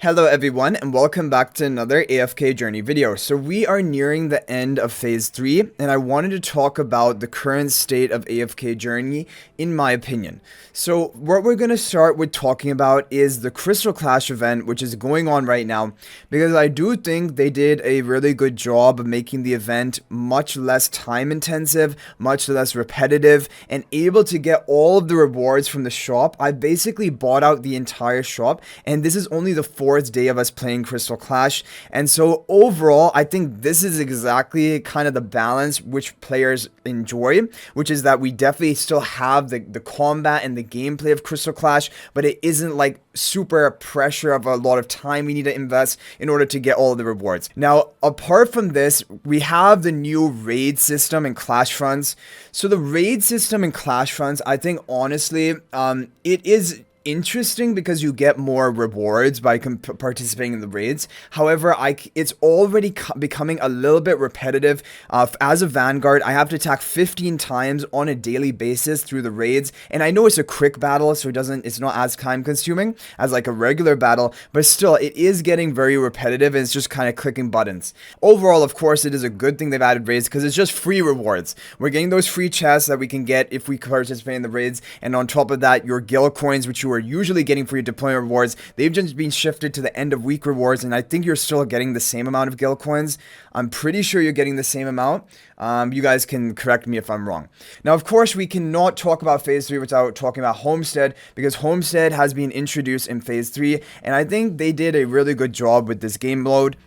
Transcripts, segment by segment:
Hello everyone and welcome back to another AFK Journey video. So we are nearing the end of phase 3 and I wanted to talk about the current state of AFK Journey in my opinion. So what we're going to start with talking about is the Crystal Clash event, which is going on right now, because I do think they did a really good job of making the event much less time intensive, much less repetitive, and able to get all of the rewards from the shop. I basically bought out the entire shop and this is only the fourth day of us playing Crystal Clash, and so overall I think this is exactly kind of the balance which players enjoy, which is that we definitely still have the combat and the gameplay of Crystal Clash, but it isn't like super pressure of a lot of time we need to invest in order to get all of the rewards. Now apart from this, we have the new raid system in Clashfronts. So the raid system in Clashfronts, I think honestly it is interesting because you get more rewards by participating in the raids. However, it's already becoming a little bit repetitive. As a Vanguard, I have to attack 15 times on a daily basis through the raids, and I know it's a quick battle, so it's not as time consuming as like a regular battle, but still it is getting very repetitive and it's just kind of clicking buttons. Overall, of course, it is a good thing they've added raids because it's just free rewards. We're getting those free chests that we can get if we participate in the raids, and on top of that, your guild coins, which you are usually getting for your deployment rewards, they've just been shifted to the end of week rewards, and I think you're still getting the same amount of guild coins. I'm pretty sure you're getting the same amount. You guys can correct me if I'm wrong. Now, of course, we cannot talk about phase 3 without talking about Homestead, because Homestead has been introduced in phase 3, and I think they did a really good job with this game mode.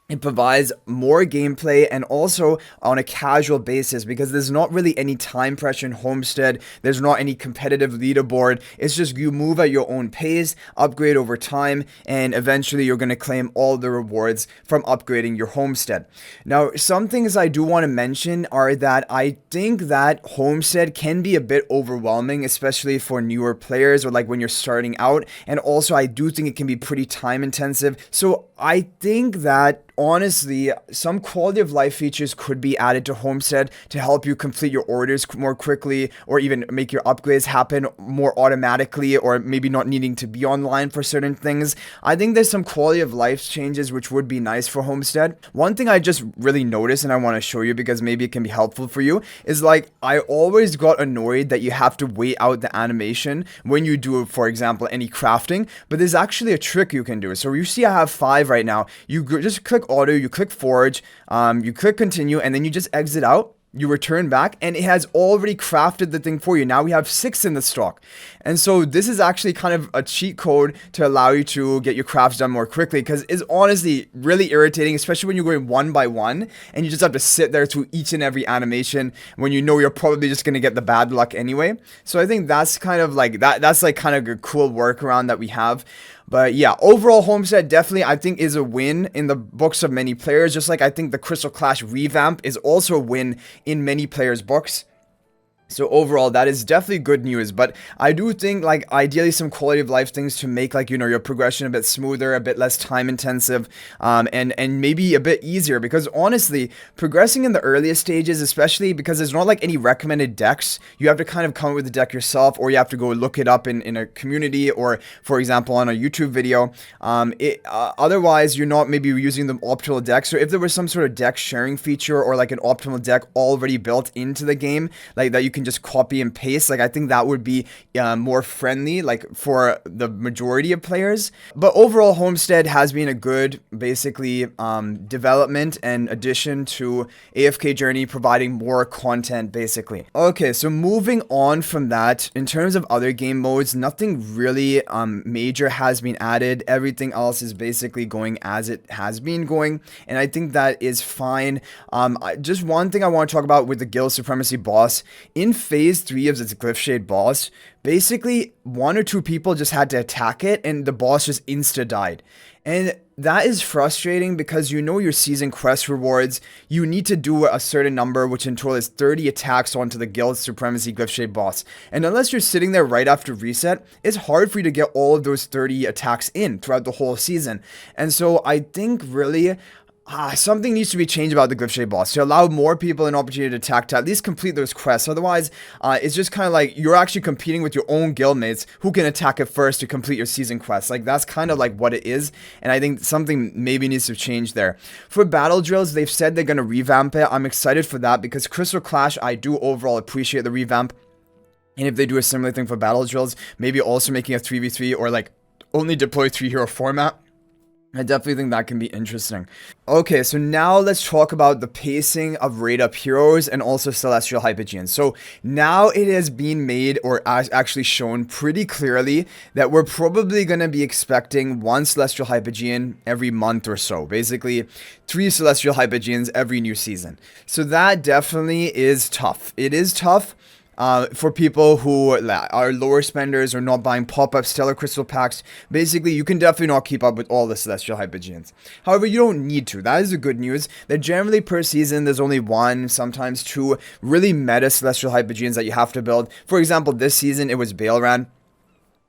It provides more gameplay and also on a casual basis because there's not really any time pressure in Homestead. There's not any competitive leaderboard. It's just you move at your own pace, upgrade over time, and eventually you're going to claim all the rewards from upgrading your Homestead. Now, some things I do want to mention are that I think that Homestead can be a bit overwhelming, especially for newer players or like when you're starting out. And also, I do think it can be pretty time intensive. So I think that honestly, some quality of life features could be added to Homestead to help you complete your orders more quickly, or even make your upgrades happen more automatically, or maybe not needing to be online for certain things. I think there's some quality of life changes which would be nice for Homestead. One thing I just really noticed and I want to show you because maybe it can be helpful for you is like I always got annoyed that you have to wait out the animation when you do, for example, any crafting, but there's actually a trick you can do. So you see I have 5 right now. You just click auto, you click forge, you click continue, and then you just exit out. You return back and it has already crafted the thing for you. Now we have 6 in the stock. And so this is actually kind of a cheat code to allow you to get your crafts done more quickly, because it's honestly really irritating, especially when you're going one by one and you just have to sit there through each and every animation when you know you're probably just going to get the bad luck anyway. So I think that's kind of like that's like kind of a cool workaround that we have. But yeah, overall Homestead definitely I think is a win in the books of many players, just like I think the Crystal Clash revamp is also a win in many players' books. So overall, that is definitely good news, but I do think like ideally some quality of life things to make like, you know, your progression a bit smoother, a bit less time intensive, and maybe a bit easier, because honestly, progressing in the earliest stages, especially because there's not like any recommended decks, you have to kind of come up with the deck yourself, or you have to go look it up in a community, or for example on a YouTube video. Otherwise, you're not maybe using the optimal deck. So if there was some sort of deck sharing feature or like an optimal deck already built into the game, like that you can just copy and paste, like I think that would be more friendly like for the majority of players. But overall, Homestead has been a good basically development and addition to AFK Journey, providing more content basically. Okay, so moving on from that, in terms of other game modes, nothing really major has been added. Everything else is basically going as it has been going, and I think that is fine. Just one thing I want to talk about with the Guild Supremacy boss. In phase 3 of its Glyph Shade boss, basically 1 or 2 people just had to attack it and the boss just insta died. And that is frustrating because you know your season quest rewards, you need to do a certain number, which in total is 30 attacks onto the Guild Supremacy Glyph Shade boss. And unless you're sitting there right after reset, it's hard for you to get all of those 30 attacks in throughout the whole season. And so I think really Something needs to be changed about the Glyph Shape boss to allow more people an opportunity to attack to at least complete those quests. Otherwise, it's just kind of like you're actually competing with your own guildmates who can attack it first to complete your season quests. Like, that's kind of like what it is, and I think something maybe needs to change there. For battle drills, they've said they're going to revamp it. I'm excited for that because Crystal Clash, I do overall appreciate the revamp. And if they do a similar thing for battle drills, maybe also making a 3v3 or like only deploy 3 hero format, I definitely think that can be interesting. Okay, so now let's talk about the pacing of Raid Up Heroes and also Celestial Hypogeans. So now it has been made, or actually shown pretty clearly, that we're probably going to be expecting 1 Celestial Hypogean every month or so. Basically, 3 Celestial Hypogeans every new season. So that definitely is tough. It is tough. For people who are lower spenders or not buying pop-up stellar crystal packs. Basically, you can definitely not keep up with all the Celestial Hypogeans. However, you don't need to. That is the good news. That generally per season, there's only 1, sometimes 2 really meta Celestial Hypogeans that you have to build. For example, this season, it was Baelran.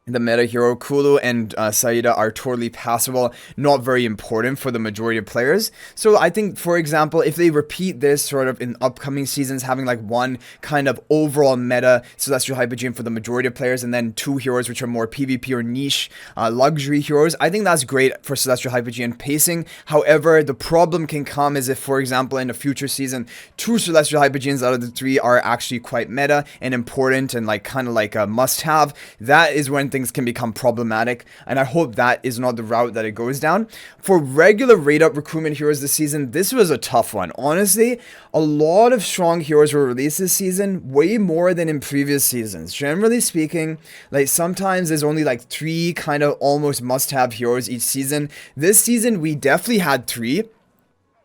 The meta hero Kulu and Saida are totally passable, not very important for the majority of players. So I think, for example, if they repeat this sort of in upcoming seasons, having like 1 kind of overall meta Celestial Hypogean for the majority of players, and then 2 heroes which are more PvP or niche luxury heroes, I think that's great for Celestial Hypogean pacing. However, the problem can come is if, for example, in a future season, 2 Celestial Hypogeans out of the 3 are actually quite meta and important and like kind of like a must-have. That is when things can become problematic, and I hope that is not the route that it goes down. For regular Raid Up recruitment heroes this season, this was a tough one. Honestly, a lot of strong heroes were released this season, way more than in previous seasons. Generally speaking, like sometimes there's only like 3 kind of almost must-have heroes each season. This season, we definitely had 3.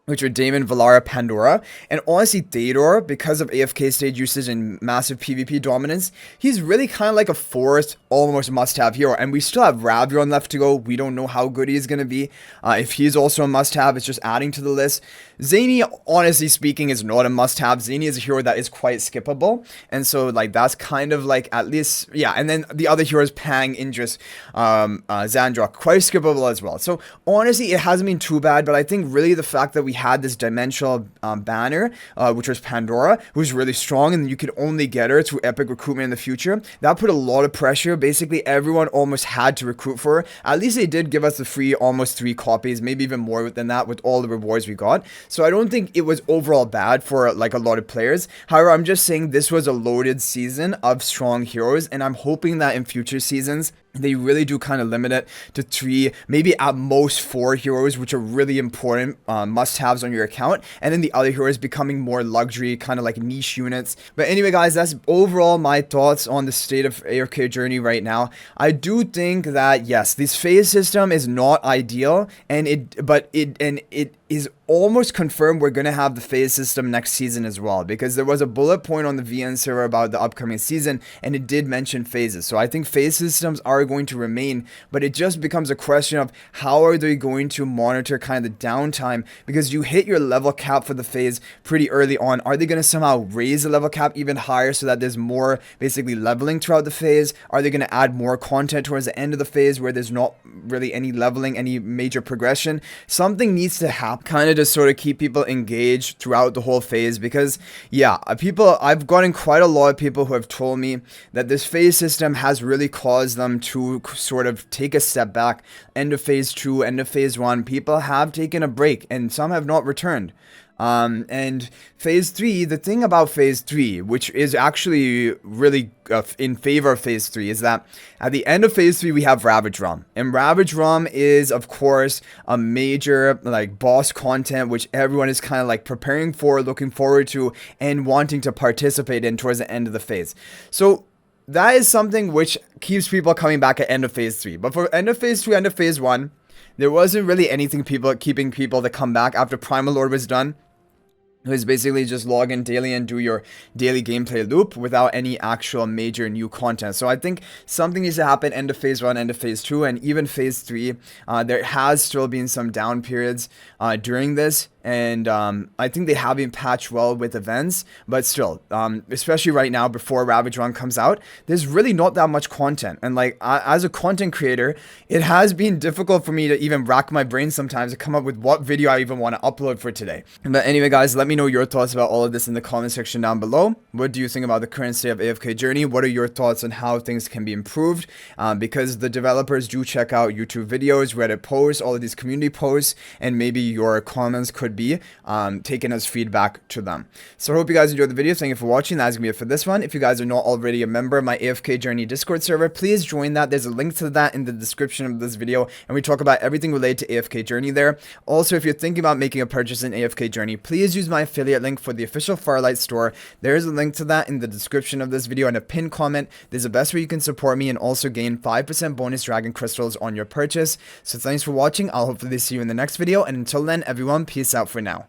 Which are Daemon, Valara, Pandora, and honestly Theodore, because of AFK stage usage and massive PvP dominance, he's really kind of like a 4th, almost must-have hero, and we still have Ravion left to go. We don't know how good he's going to be. If he's also a must-have, it's just adding to the list. Zany, honestly speaking, is not a must-have. Zany is a hero that is quite skippable, and so like that's kind of like at least, yeah, and then the other heroes, Pang, Indris, Zandrock, quite skippable as well. So honestly, it hasn't been too bad, but I think really the fact that we had this dimensional banner, which was Pandora, who's really strong, and you could only get her through epic recruitment in the future. That put a lot of pressure. Basically, everyone almost had to recruit for her. At least they did give us the free almost 3 copies, maybe even more than that with all the rewards we got. So I don't think it was overall bad for like a lot of players. However, I'm just saying this was a loaded season of strong heroes, and I'm hoping that in future seasons, they really do kind of limit it to 3, maybe at most 4 heroes, which are really important must-haves on your account, and then the other heroes becoming more luxury, kind of like niche units. But anyway, guys, that's overall my thoughts on the State of AFK Journey right now. I do think that, yes, this phase system is not ideal, and it is almost confirmed we're going to have the phase system next season as well, because there was a bullet point on the VN server about the upcoming season, and it did mention phases. So I think phase systems are going to remain, but it just becomes a question of how are they going to monitor kind of the downtime, because you hit your level cap for the phase pretty early on. Are they going to somehow raise the level cap even higher so that there's more basically leveling throughout the phase? Are they going to add more content towards the end of the phase where there's not really any leveling, any major progression? Something needs to happen kind of to sort of keep people engaged throughout the whole phase, because yeah, I've gotten quite a lot of people who have told me that this phase system has really caused them to sort of take a step back. End of phase 2, end of phase 1, people have taken a break and some have not returned. And phase 3, the thing about phase 3, which is actually really in favor of phase 3, is that at the end of phase 3 we have Ravage Realm, and Ravage Realm is of course a major like boss content which everyone is kind of like preparing for, looking forward to, and wanting to participate in towards the end of the phase. So that is something which keeps people coming back at end of phase 3. But for end of phase 2, end of phase 1, there wasn't really anything keeping people to come back after Primal Lord was done. It was basically just log in daily and do your daily gameplay loop without any actual major new content. So I think something needs to happen end of phase 1, end of phase 2, and even phase 3. There has still been some down periods during this. and I think they haven't patched well with events, but still, especially right now before Ravage Run comes out, there's really not that much content. And like as a content creator, it has been difficult for me to even rack my brain sometimes to come up with what video I even want to upload for today. But anyway, guys, let me know your thoughts about all of this in the comment section down below. What do you think about the current state of AFK Journey? What are your thoughts on how things can be improved? Because the developers do check out YouTube videos, Reddit posts, all of these community posts, and maybe your comments could be taken as feedback to them. So I hope you guys enjoyed the video. Thank you for watching. That's gonna be it for this one. If you guys are not already a member of my AFK Journey Discord server, please join that. There's a link to that in the description of this video, and we talk about everything related to AFK Journey there. Also, if you're thinking about making a purchase in AFK Journey, please use my affiliate link for the official Farlight store. There's a link to that in the description of this video and a pinned comment. There's the best way you can support me and also gain 5% bonus dragon crystals on your purchase. So thanks for watching. I'll hopefully see you in the next video, and until then, everyone, peace out for now.